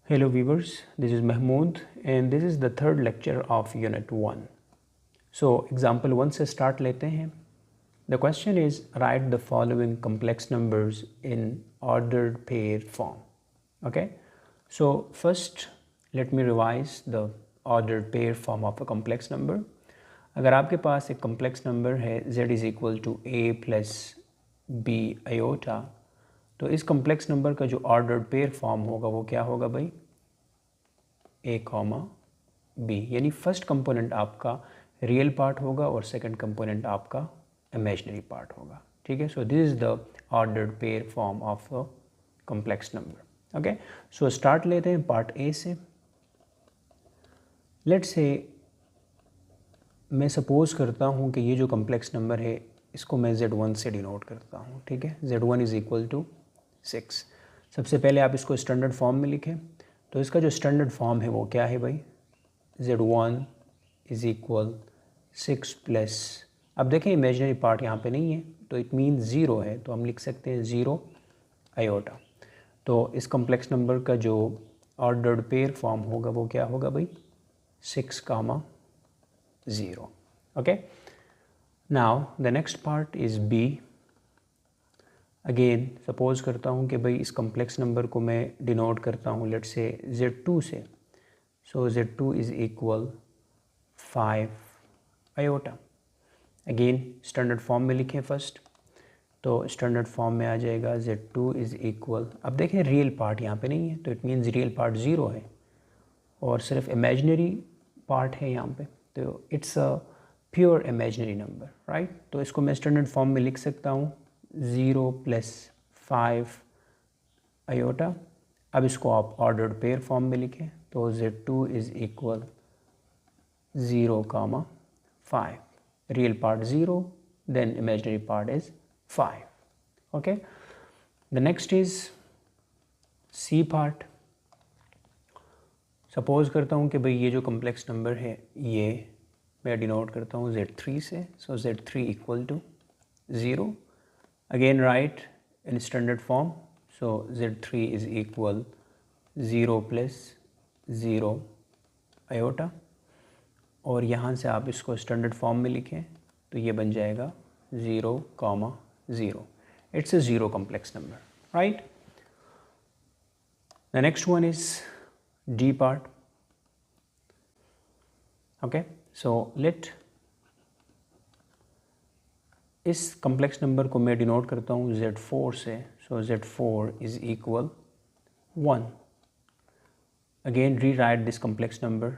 Hello viewers, this is Mahmood and this is the third lecture of Unit 1. So example 1 से start लेते हैं. The question is write the following complex numbers in ordered pair form. Okay, so first let me revise the ordered pair form of a complex number. अगर आपके पास एक complex number है z is equal to a plus b iota, तो इस complex number का जो ordered pair form होगा वो क्या होगा भाई, a कॉमा बी, यानी फर्स्ट कंपोनेंट आपका रियल पार्ट होगा और सेकंड कंपोनेंट आपका इमेजिनरी पार्ट होगा. ठीक है, so this is the ordered pair form of a complex number. Okay, so start लेते हैं पार्ट ए से. लेट्स से मैं सपोज करता हूँ कि ये जो कॉम्प्लेक्स नंबर है इसको मैं z1 से डिनोट करता हूँ. ठीक है, z1 इज़ इक्वल टू 6. सबसे पहले आप इसको स्टैंडर्ड फॉर्म में लिखें. तो इसका जो स्टैंडर्ड फॉर्म है वो क्या है भाई, z1 इज़ इक्वल 6 प्लस, अब देखें इमेजिनरी पार्ट यहाँ पे नहीं है तो इट मीन ज़ीरो है, तो हम लिख सकते हैं 0 आयोटा. तो इस कॉम्प्लेक्स नंबर का जो ऑर्डर्ड पेयर फॉर्म होगा वो क्या होगा भाई, 6 कामा 0. Okay, now the next part is b. Again suppose करता हूँ कि भाई इस कॉम्प्लेक्स नंबर को मैं डिनोट करता हूँ लेट्स से z2 से. सो z2 is equal 5 iota. Again standard form में लिखें फर्स्ट, तो स्टैंडर्ड फॉर्म में आ जाएगा z2 इज़ इक्वल, अब देखें रियल पार्ट यहाँ पे नहीं है तो इट मीन्स रियल पार्ट 0 है और सिर्फ इमेजिनरी पार्ट है यहाँ पे, तो it's a pure imaginary number, right. तो इसको मैं स्टैंडर्ड फॉर्म में लिख सकता हूँ 0 प्लस 5 आयोटा. अब इसको आप ऑर्डर्ड पेयर फॉर्म में लिखें तो z2 is equal 0 comma 5, real part 0 then imaginary part is 5. Okay, the next is C part. Suppose करता हूँ कि भाई ये जो कॉम्प्लेक्स नंबर है ये मैं डिनोट करता हूँ z3 से. So z3 equal to 0. Again write in standard form, so z3 is equal 0 plus 0 iota, और यहाँ से आप इसको स्टैंडर्ड फॉर्म में लिखें तो ये बन जाएगा 0 कामा 0. It's a 0 complex number, right. The next one is D part. Okay, so let इस कॉम्प्लेक्स नंबर को मैं डिनोट करता हूँ z4 से. सो z4 इज़ इक्वल 1. अगेन री right this complex number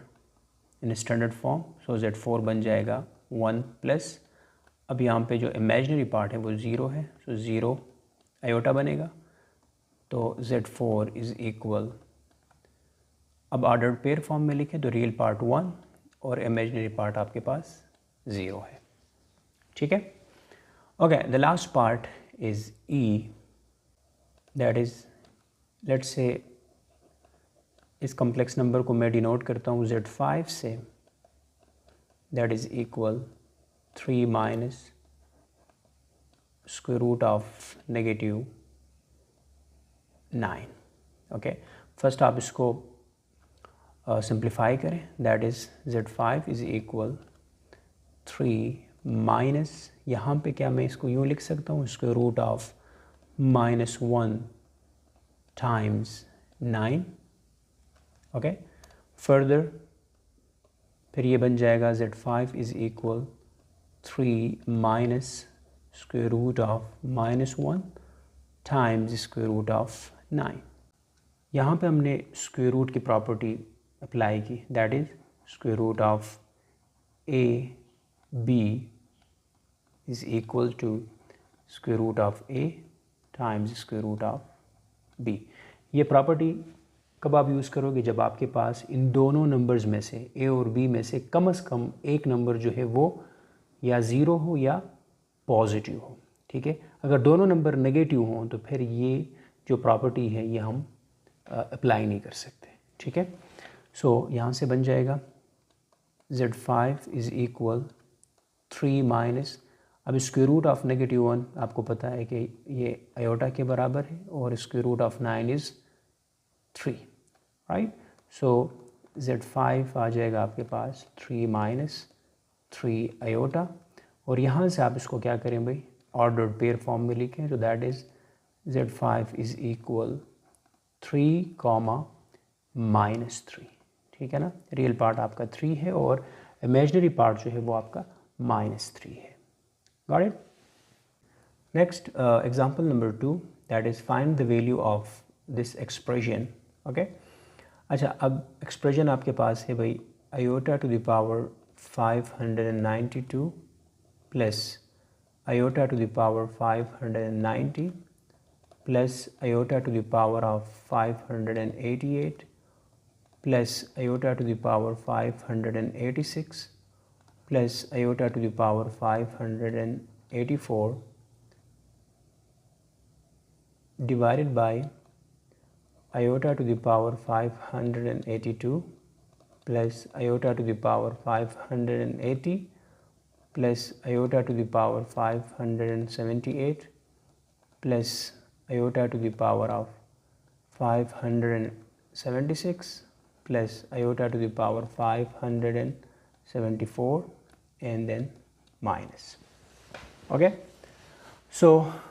in standard form. So z4 बन जाएगा 1 plus, अब यहाँ पे जो इमेजिनरी पार्ट है वो 0 है, सो 0 आयोटा बनेगा. तो z4 इज़ इक्वल, अब ऑर्डर्ड पेयर फॉर्म में लिखें तो रियल पार्ट 1 और इमेजिनरी पार्ट आपके पास 0 है. ठीक है. Okay, the last part is E, that is let's say इस कॉम्प्लेक्स नंबर को मैं डिनोट करता हूँ z5 से, that is equal 3 minus square root of negative 9. Okay, first आप इसको सिंप्लीफाई करें, that is z5 is equal 3 minus, यहाँ पे क्या मैं इसको यूँ लिख सकता हूँ, square root of -1 times 9. Okay, further फिर ये बन जाएगा z5 is equal 3 minus square root of -1 times square root of 9. यहाँ पे हमने स्क्वायर रूट की प्रॉपर्टी अप्लाई की, that is square root of a b is equal to square root of a times square root of b. ये property कब आप use करोगे, जब आपके पास इन दोनों नंबर्स में से a और b में से कम एक नंबर जो है वो या ज़ीरो हो या पॉजिटिव हो. ठीक है, अगर दोनों नंबर नेगेटिव हों तो फिर ये जो प्रॉपर्टी है ये हम अप्लाई नहीं कर सकते. ठीक है, सो यहाँ से बन जाएगा z5 इज़ इक्वल 3 माइनस, अब स्क्वायर रूट ऑफ -1 आपको पता है कि ये आयोटा के बराबर है और square root of 9 is 3. Right. So Z5 आ जाएगा आपके पास 3 माइनस 3 आयोटा, और यहाँ से आप इसको क्या करें भाई, ऑर्डर्ड पेयर फॉर्म में लिखें, तो that is Z5 is equal 3 comma minus 3, ठीक है ना। रियल पार्ट आपका 3 है और इमेजिनरी पार्ट जो है वो आपका -3 है। Got it. Next example number 2, that is find the value of this expression. Okay, अच्छा अब एक्सप्रेशन आपके पास है भाई iota to the power 592 plus iota to the power 590 plus iota to the power of 588 plus iota to the power 586 plus iota to the power 584 divided by iota to the power 582 plus iota to the power 580 plus iota to the power 578 plus iota to the power of 576 plus iota to the power 574 and then minus. Okay, so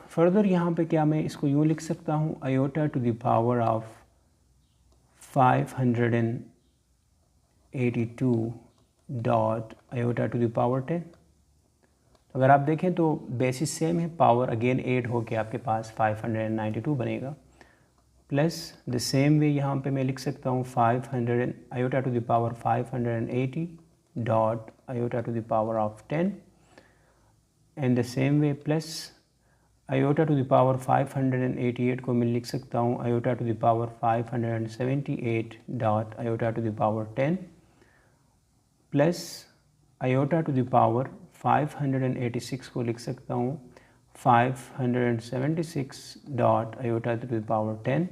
further यहाँ पे क्या मैं इसको यूँ लिख सकता हूँ, iota to the power of 582 dot iota to the power 10। अगर आप देखें तो बेसिस सेम है, पावर अगेन 8 होके आपके पास 592 बनेगा, प्लस द सेम वे यहाँ पे मैं लिख सकता हूँ 500 iota to the power 580 dot iota to the power of 10 and the same way plus iota to the power 588 को मैं लिख सकता हूँ iota to the power 578 dot iota to the power 10 plus iota to the power 586 को लिख सकता हूँ 576 dot iota to the power 10,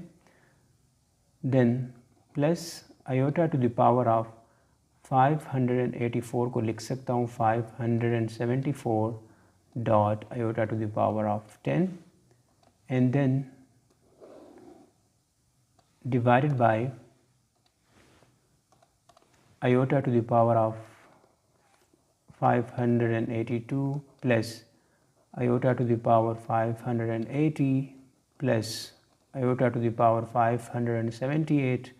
then plus iota to the power of 584 को लिख सकता हूँ 574 dot iota to the power of 10 and then divided by iota to the power of 582 plus iota to the power 580 plus iota to the power 578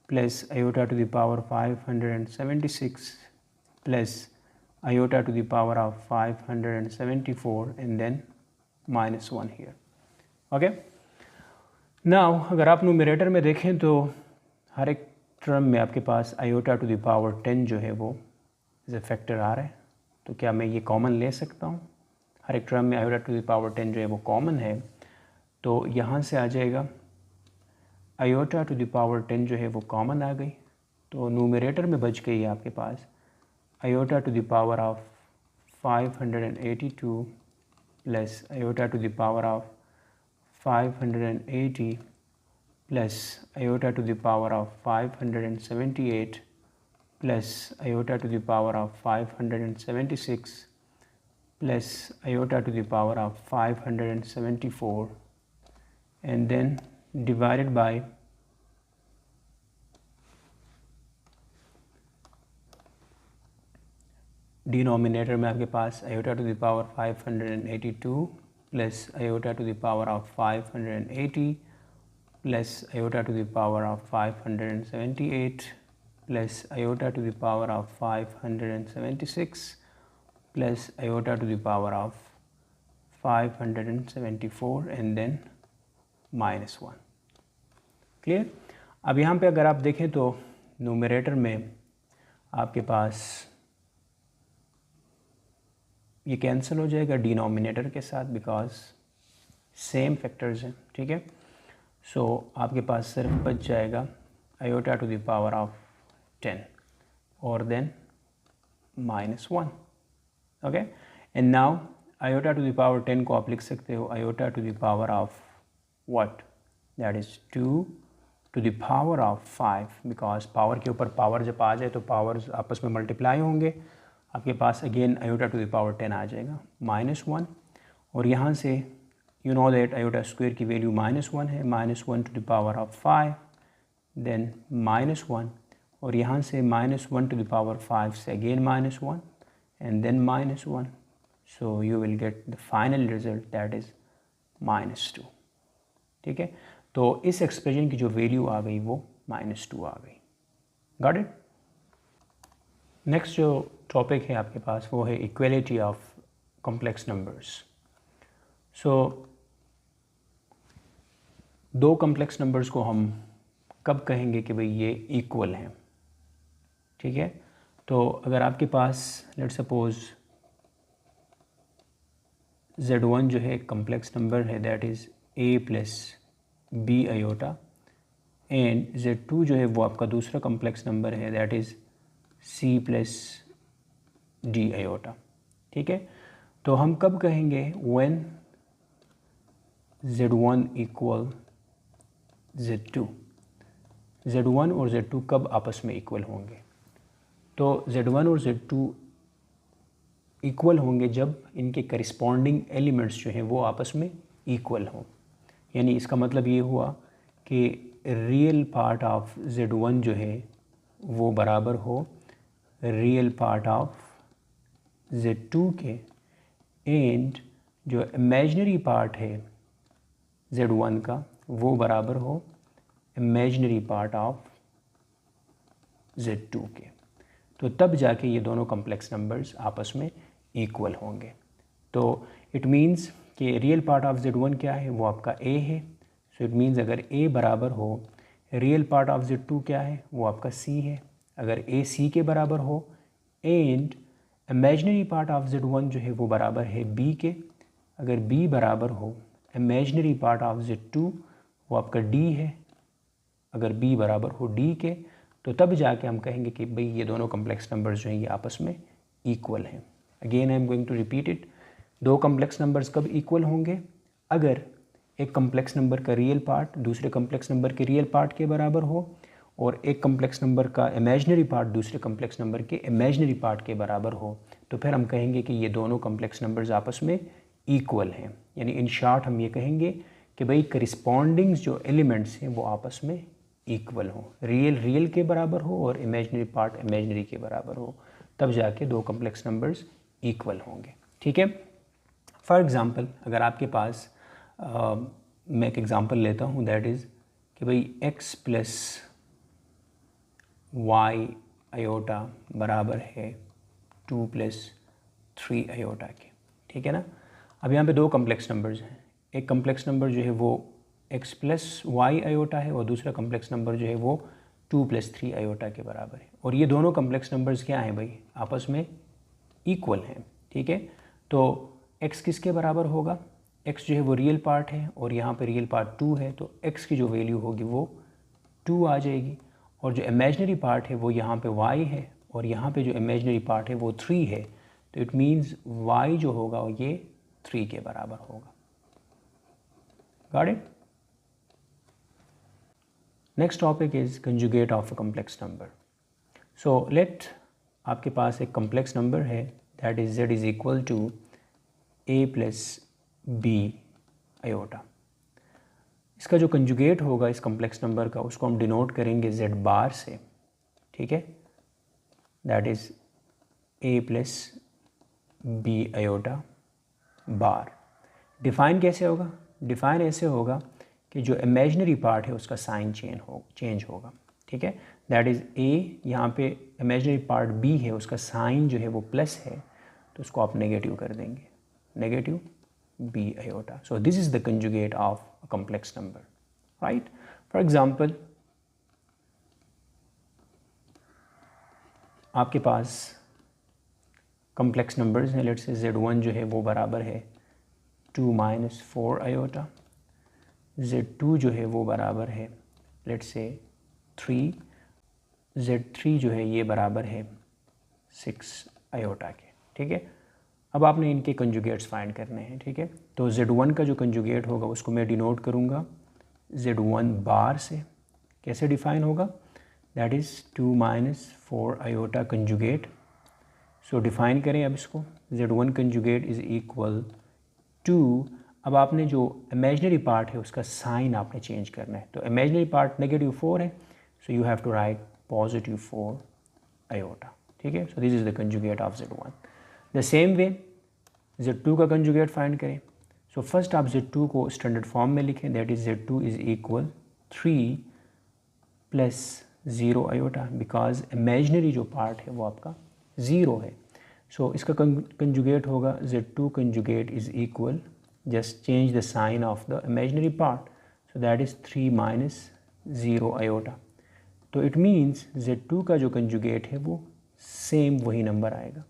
plus iota to the power 576 plus iota to the power of 574 and then -1 here. Okay, now अगर आप numerator में देखें तो हर एक term में आपके पास iota to the power 10 जो है वो एज ए फैक्टर आ रहा है, तो क्या मैं ये कॉमन ले सकता हूँ? हर एक टर्म में आयोटा टू द पावर 10 जो है वो कॉमन है, तो यहाँ से आ जाएगा आयोटा टू द पावर 10 जो है वो कॉमन आ गई, तो न्यूमरेटर में बच गई है आपके पास iota to the power of 582 plus iota to the power of 580 plus iota to the power of 578 plus iota to the power of 576 plus iota to the power of 574 and then divided by denominator में आपके पास iota to the power 582 plus iota to the power of 580 plus iota to the power of 578 plus iota to the power of 576 plus iota to the power of 574 and then -1. Clear. अब यहाँ पे अगर आप देखें तो numerator में आपके पास ये कैंसिल हो जाएगा डिनोमिनेटर के साथ, बिकॉज सेम फैक्टर्स हैं, ठीक है। सो आपके पास सिर्फ बच जाएगा iota to the power of 10 और then -1। Okay, and now iota to the power 10 को आप लिख सकते हो iota to the power of what, that is 2 to the power of 5, because power के ऊपर पावर जब आ जाए तो पावर्स आपस में मल्टीप्लाई होंगे, आपके पास again iota to the power 10 आ जाएगा -1, और यहाँ से you know that iota square की वैल्यू -1 है, -1 to the power of 5 then -1, और यहाँ से -1 to the power 5 से again -1 and then -1, so you will get the final result that is -2। ठीक है, तो इस एक्सप्रेशन की जो वैल्यू आ गई वो -2 आ गई। Got it. नेक्स्ट जो टॉपिक है आपके पास वो है इक्वलिटी ऑफ कॉम्प्लेक्स नंबर्स। सो दो कॉम्प्लेक्स नंबर्स को हम कब कहेंगे कि भाई ये इक्वल हैं। ठीक है, तो अगर आपके पास लेट सपोज Z1 जो है कॉम्प्लेक्स नंबर है that is a plus B iota, and Z2 जो है वो आपका दूसरा कॉम्प्लेक्स नंबर है that is c plus D iota. ठीक है, तो हम कब कहेंगे when Z1 equal Z2, Z1 और Z2 कब आपस में इक्वल होंगे। तो Z1 और Z2 इक्वल होंगे जब इनके करिस्पॉन्डिंग एलिमेंट्स जो हैं वो आपस में इक्वल हों। यानी इसका मतलब ये हुआ कि रियल पार्ट ऑफ Z1 जो है वो बराबर हो रियल पार्ट ऑफ Z2 के, एंड जो इमेजिनरी पार्ट है Z1 का वो बराबर हो इमेजिनरी पार्ट ऑफ Z2 के। तो तब जाके ये दोनों कॉम्प्लेक्स नंबर्स आपस में इक्वल होंगे। तो इट मीन्स कि रियल पार्ट ऑफ Z1 क्या है, वो आपका A है। सो इट मीन्स अगर A बराबर हो, रियल पार्ट ऑफ Z2 क्या है, वो आपका C है। अगर A C के बराबर हो and imaginary part of Z1 जो है वो बराबर है B के, अगर B बराबर हो इमेजिनरी पार्ट ऑफ Z2 वो आपका D है, अगर B बराबर हो D के, तो तब जाके हम कहेंगे कि भाई ये दोनों कॉम्प्लेक्स नंबर्स जो हैं ये आपस में इक्वल हैं। Again I am going to repeat it. दो कॉम्प्लेक्स नंबर्स कब इक्वल होंगे, अगर एक कॉम्प्लेक्स नंबर का रियल पार्ट दूसरे कॉम्प्लेक्स नंबर के रियल पार्ट के बराबर हो, और एक कॉम्प्लेक्स नंबर का इमेजिनरी पार्ट दूसरे कॉम्प्लेक्स नंबर के इमेजिनरी पार्ट के बराबर हो, तो फिर हम कहेंगे कि ये दोनों कॉम्प्लेक्स नंबर्स आपस में इक्वल हैं। यानी इन शॉर्ट हम ये कहेंगे कि भाई करिस्पॉन्डिंग्स जो एलिमेंट्स हैं वो आपस में इक्वल हो, रियल रियल के बराबर हो और इमेजिनरी पार्ट इमेजिनरी के बराबर हो, तब जाके दो कॉम्प्लेक्स नंबर्स इक्वल होंगे। ठीक है, फॉर एग्ज़ाम्पल अगर आपके पास मैं एक एग्ज़ाम्पल लेता हूँ दैट इज़ कि भाई x प्लस वाई आयोटा बराबर है 2 प्लस 3 आयोटा के। ठीक है ना, अब यहाँ पे दो कॉम्प्लेक्स नंबर्स हैं, एक कॉम्प्लेक्स नंबर जो है वो x प्लस वाई आयोटा है और दूसरा कॉम्प्लेक्स नंबर जो है वो 2 प्लस 3 आयोटा के बराबर है, और ये दोनों कॉम्प्लेक्स नंबर्स क्या हैं भाई, आपस में इक्वल हैं। ठीक है, तो x किसके बराबर होगा, x जो है वो रियल पार्ट है और यहाँ पे रियल पार्ट 2 है, तो x की जो वैल्यू होगी वो 2 आ जाएगी, और जो इमेजिनरी पार्ट है वो यहाँ पे y है और यहाँ पे जो इमेजिनरी पार्ट है वो 3 है, तो इट मीन्स y जो होगा ये 3 के बराबर होगा। Got it. Next topic is conjugate of a complex number. So let आपके पास एक कॉम्प्लेक्स नंबर है that is z is equal to a plus B iota. इसका जो कंजुगेट होगा इस कॉम्प्लेक्स नंबर का उसको हम डिनोट करेंगे z बार से। ठीक है, that is a plus B iota bar. Define कैसे होगा, डिफ़ाइन ऐसे होगा कि जो इमेजिनरी पार्ट है उसका साइन चेंज होगा। ठीक है, दैट इज़ a, यहाँ पे इमेजिनरी पार्ट b है उसका साइन जो है वो प्लस है, तो उसको आप नेगेटिव कर देंगे, negative b iota. So this is the conjugate of a complex number, right. For example आपके पास कॉम्प्लेक्स नंबर्स हैं, लेट्स से Z1 जो है वो बराबर है 2 माइनस 4 आयोटा, Z2 जो है वो बराबर है लेट्स से 3, Z3 जो है ये बराबर है 6 आयोटा के। ठीक है, अब आपने इनके कंजुगेट्स फाइंड करने हैं। ठीक है, तो Z1 का जो कंजुगेट होगा उसको मैं डिनोट करूँगा Z1 बार से। कैसे डिफ़ाइन होगा, that is 2 minus 4 iota conjugate. So define करें अब इसको, Z1 conjugate is equal to, अब आपने जो इमेजिनरी पार्ट है उसका साइन आपने चेंज करना है, तो इमेजिनरी पार्ट -4 है, so you have to write positive 4 iota, ठीक है। So this is the conjugate of Z1। The same way Z2 का कंजुगेट फाइंड करें। सो फर्स्ट आप Z2 को स्टैंडर्ड फॉर्म में लिखें, that is Z2 is equal 3 plus 0 iota, because imaginary जो part है वो आपका 0 है। सो इसका कंजुगेट होगा Z2 conjugate is equal, just change the sign of the imaginary part, so that is 3 minus 0 iota. तो इट मीन्स Z2 का जो कंजुगेट है वो सेम वही नंबर आएगा,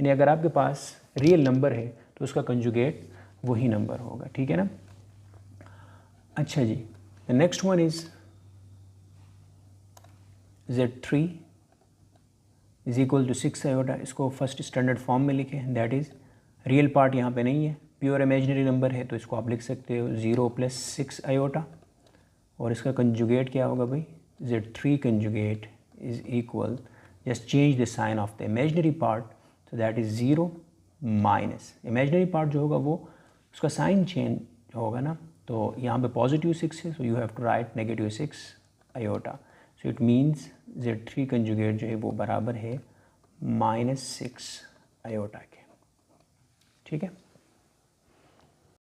यानी अगर आपके पास रियल नंबर है तो उसका कंजुगेट वही नंबर होगा, ठीक है ना। अच्छा जी, the next one is Z3 is equal to 6 iota. इसको फर्स्ट स्टैंडर्ड फॉर्म में लिखें, दैट इज़ रियल पार्ट यहाँ पे नहीं है, प्योर इमेजिनरी नंबर है, तो इसको आप लिख सकते हो 0 प्लस 6 आयोटा। और इसका कंजुगेट क्या होगा भाई, Z3 conjugate is equal, just change the sign of the imaginary part, so that is 0 minus imaginary part जो होगा वो उसका साइन चेंज होगा ना, तो यहाँ पे पॉजिटिव 6 है, so you have to write negative 6 iota. So it means Z3 conjugate जो है वो बराबर है -6 आयोटा के, ठीक है।